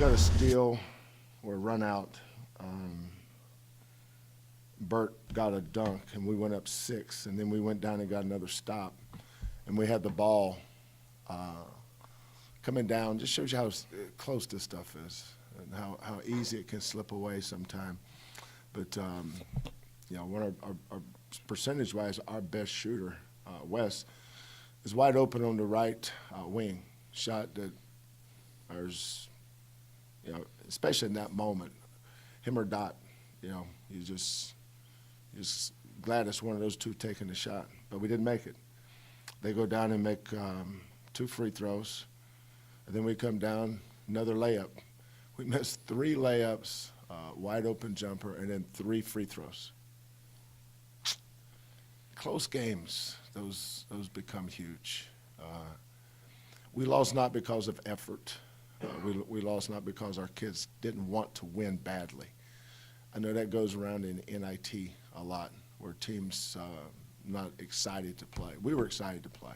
got a steal or a run out. Bert got a dunk, and we went up 6, and then we went down and got another stop, and we had the ball coming down. Just shows you how close this stuff is and how easy it can slip away sometime. But one of our percentage-wise, our best shooter, Wes, is wide open on the right wing. Shot that is, especially in that moment, him or Dot, he's just glad it's one of those two taking the shot. But we didn't make it. They go down and make 2 free throws, and then we come down, another layup. We missed 3 layups, wide open jumper, and then 3 free throws. Close games, those become huge. We lost not because of effort. We lost not because our kids didn't want to win badly. I know that goes around in NIT a lot, where teams not excited to play. We were excited to play.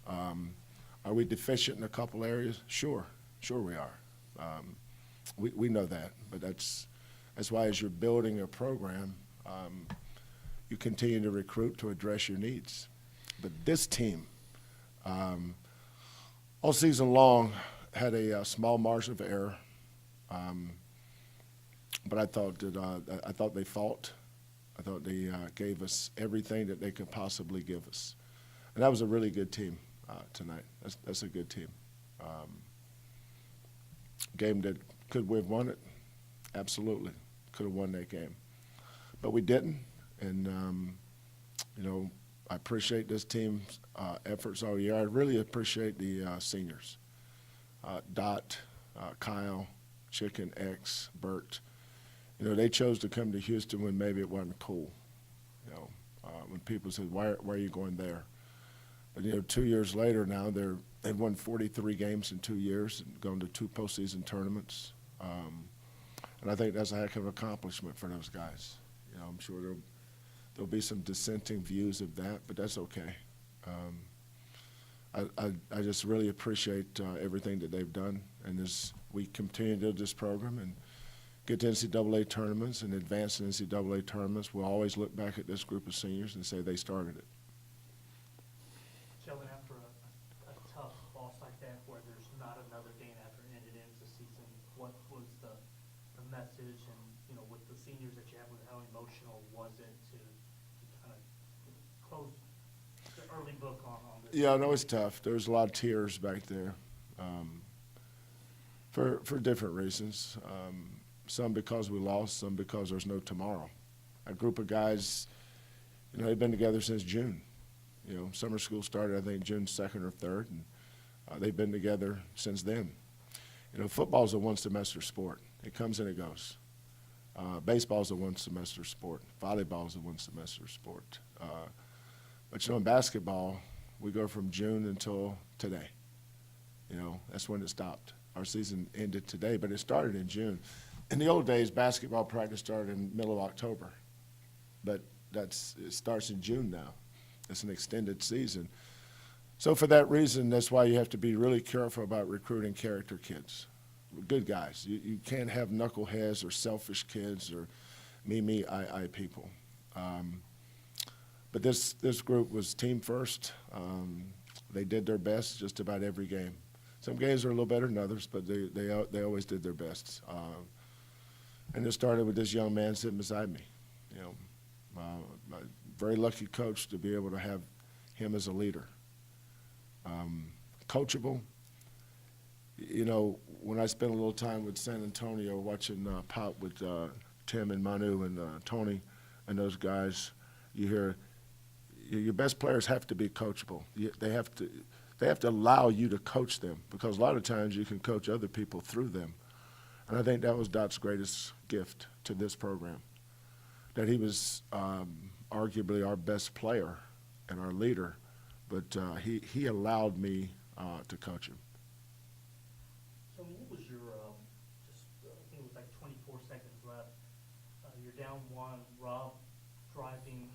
Are we deficient in a couple areas? Sure we are. We know that, but that's why as you're building a program, you continue to recruit to address your needs. But this team, all season long, had a small margin of error. But I thought they fought. I thought they gave us everything that they could possibly give us, and that was a really good team tonight. That's a good team. Game that could we have won it? Absolutely, could have won that game, but we didn't. And I appreciate this team's efforts all year. I really appreciate the seniors, Dot, Kyle, Chicken, X, Bert. They chose to come to Houston when maybe it wasn't cool. When people said, why are you going there? But 2 years later now, they've won 43 games in 2 years and gone to 2 postseason tournaments. And I think that's a heck of an accomplishment for those guys. I'm sure there'll be some dissenting views of that, but that's okay. I just really appreciate everything that they've done, and as we continue to do this program and get to NCAA tournaments and advance in NCAA tournaments, we'll always look back at this group of seniors and say they started it. Sheldon, after a tough loss like that, where there's not another game after it ended ends the season, what was the message, and with the seniors that you have, how emotional was it to kind of close the early book on this? Yeah, no, it's tough. There's a lot of tears back there, for different reasons. Some because we lost, some because there's no tomorrow. A group of guys, they've been together since June. Summer school started, I think, June 2nd or 3rd, and they've been together since then. Football's a one-semester sport. It comes and it goes. Baseball's a one-semester sport. Volleyball's a one-semester sport. But in basketball, we go from June until today. That's when it stopped. Our season ended today, but it started in June. In the old days, basketball practice started in the middle of October, but it starts in June now. It's an extended season. So for that reason, that's why you have to be really careful about recruiting character kids, good guys. You can't have knuckleheads or selfish kids or me, I people. But this group was team first. They did their best just about every game. Some games are a little better than others, but they always did their best. And it started with this young man sitting beside me. A very lucky coach to be able to have him as a leader. Coachable. When I spent a little time with San Antonio watching Pop with Tim and Manu and Tony and those guys, you hear your best players have to be coachable. They have to allow you to coach them, because a lot of times you can coach other people through them. And I think that was Dot's greatest gift to this program, that he was arguably our best player and our leader, but he allowed me to coach him. So what was your, I think it was like 24 seconds left. You're down 1, Rob driving,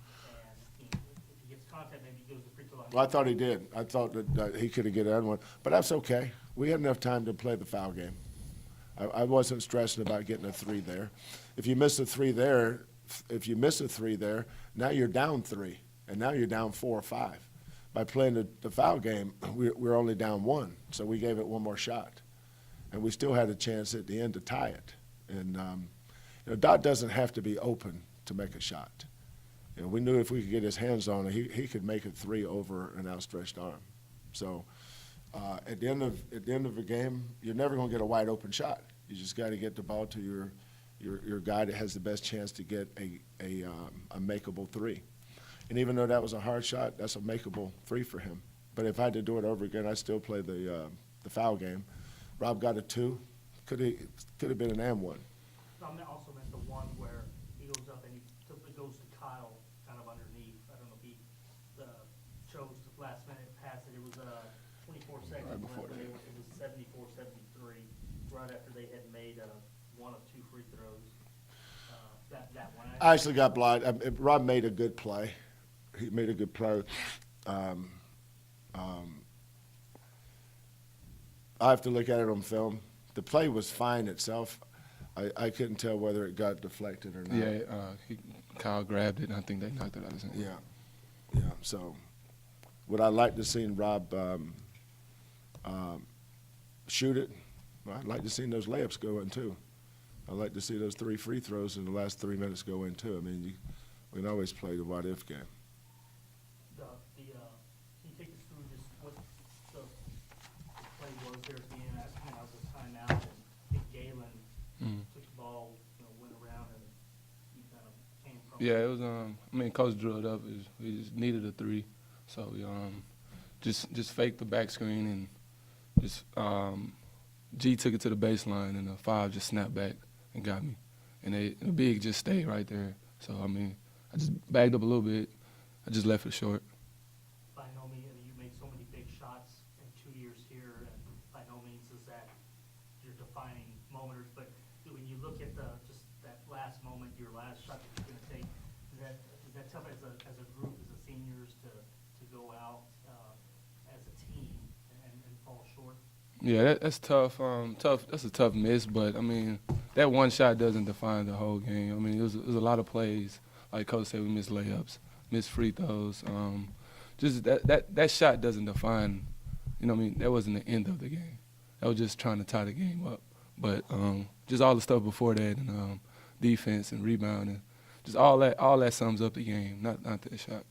and if he gets contact, maybe he goes to free throw line. Well, I thought he did. I thought that he could have get that one, but that's okay. We had enough time to play the foul game. I wasn't stressing about getting a 3 there. If you miss a 3 there, now you're down 3, and now you're down 4 or 5. By playing the foul game, we're only down 1, so we gave it one more shot, and we still had a chance at the end to tie it. And Dot doesn't have to be open to make a shot. We knew if we could get his hands on it, he could make a 3 over an outstretched arm. So at the end of the game, you're never going to get a wide open shot. You just got to get the ball to your guy that has the best chance to get a makeable 3. And even though that was a hard shot, that's a makeable 3 for him. But if I had to do it over again, I'd still play the foul game. Rob got a 2. Could have been an and 1. I also meant the one where he goes up and it goes to Kyle kind of underneath. I don't know if he chose the last minute pass it. It was 24 seconds Right before left. that. It was 74-73 right after they had made one of 2 free throws. That one. I actually got blind. Rob made a good play. He made a good play. I have to look at it on film. The play was fine itself. I couldn't tell whether it got deflected or not. Yeah, Kyle grabbed it, and I think they knocked it out of his hand. Yeah. So, would I like to see Rob shoot it? Well, I'd like to see those layups go in too. I'd like to see those 3 free throws in the last 3 minutes go in too. I mean, we can always play the what-if game. Can you take us through just what the play was there at the end? I think that was a timeout, and I think Galen took the ball, went around, and he kind of came from. Yeah, it was. Coach drew it up. We just needed a 3, so we just faked the back screen and just G took it to the baseline, and the 5 just snapped back and got me, and the big just stayed right there. So I just bagged up a little bit. I just left it short. By no means, you made so many big shots in 2 years here, and by no means is that your defining moment. But when you look at just that last moment, your last shot that you're going to take, is that tough as a group, as a seniors, to go out as a team and fall short? Yeah, that's tough. That's a tough miss, but that one shot doesn't define the whole game. It was a lot of plays. Like Coach said, we missed layups, missed free throws. Just that shot doesn't define. That wasn't the end of the game. That was just trying to tie the game up. But just all the stuff before that, and defense and rebounding, just all that sums up the game. Not that shot.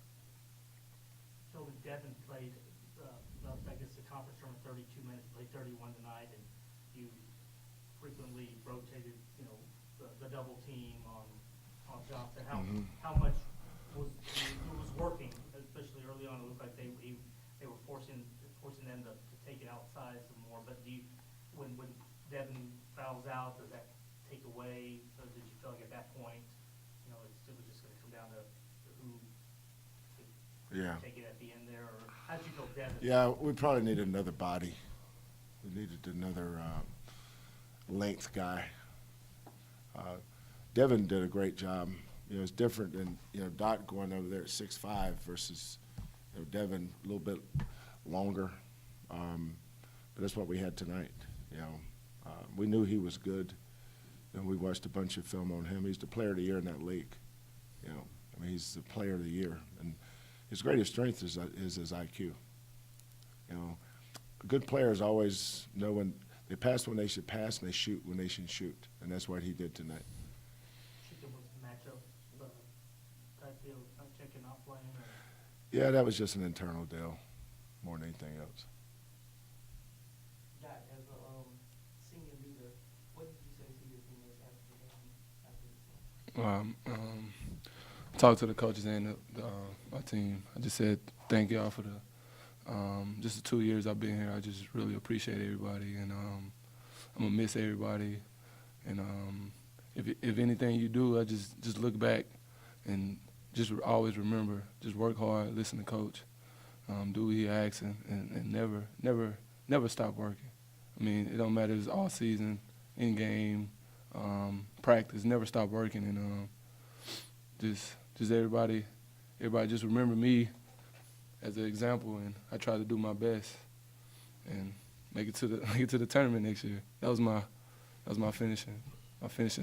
So Devin played, I guess the conference tournament 32 minutes, played 31 tonight, and you frequently rotated, the double team on Johnson. How much was working, especially early on? It looked like they were forcing them to take it outside some more. But when Devin fouls out, does that take away? Or did you feel like at that point, it was just going to come down to who could take it at the end there? Or how did you feel, Devin? Yeah, we probably needed another body. We needed another length guy. Devin did a great job. It's different than Dot going over there at 6'5" versus Devin a little bit longer. But that's what we had tonight. We knew he was good, and we watched a bunch of film on him. He's the player of the year in that league. He's the player of the year, and his greatest strength is his IQ. Good players always know when they pass when they should pass, and they shoot when they should shoot, and that's what he did tonight. Shooting was matchup type deal, checking out playing. Yeah, that was just an internal deal, more than anything else. As a senior leader, what did you say to your teammates after the game? Talked to the coaches and my team. I just said thank y'all for just the 2 years I've been here. I just really appreciate everybody, and I'm gonna miss everybody. And if anything you do, I just look back and just always remember, just work hard, listen to coach, do what he asks, and never stop working. It don't matter if it's all season, in game, practice. Never stop working, and just everybody just remember me as an example, and I try to do my best and make it to the tournament next year. That was that was my finishing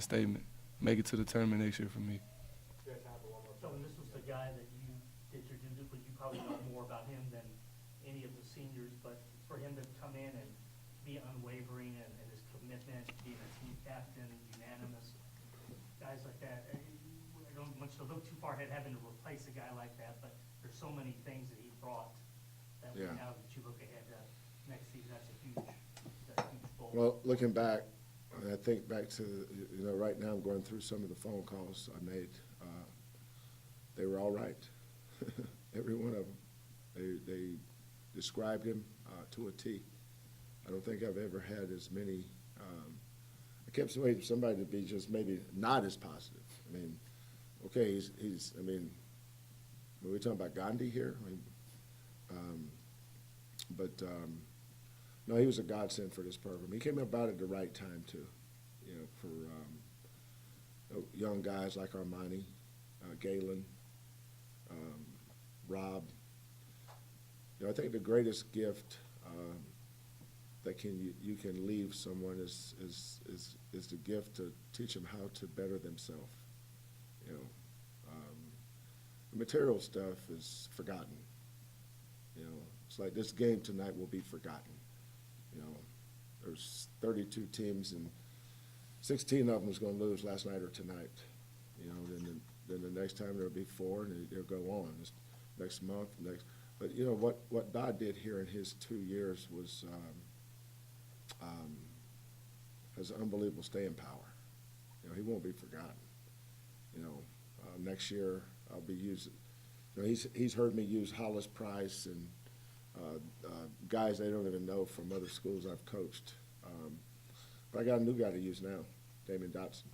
statement. Make it to the tournament next year for me. So, and this was the guy that you did your due, but you probably know more about him than any of the seniors, but for him to come in and be unwavering and his commitment, being a team captain, unanimous, guys like that, I don't want you to look too far ahead having to replace a guy like that, but there's so many things that he brought that Yeah. now that you look ahead to next season, that's a huge goal. Well, looking back, and I think back to, right now I'm going through some of the phone calls I made. They were all right. Every one of them. They described him to a T. I don't think I've ever had as many. I kept waiting for somebody to be just maybe not as positive. I mean, okay, we're talking about Gandhi here. No, he was a godsend for this program. He came about at the right time too, for young guys like Armani, Galen, Rob. I think the greatest gift that you can leave someone is the gift to teach them how to better themselves. The material stuff is forgotten. It's like this game tonight will be forgotten. There's 32 teams and 16 of them is going to lose last night or tonight. Then the next time there'll be 4 and they'll go on. Next month, But what Dodd did here in his 2 years was has unbelievable staying power. He won't be forgotten. Next year I'll be using. He's heard me use Hollis Price and guys they don't even know from other schools I've coached. But I got a new guy to use now, Damon Dotson.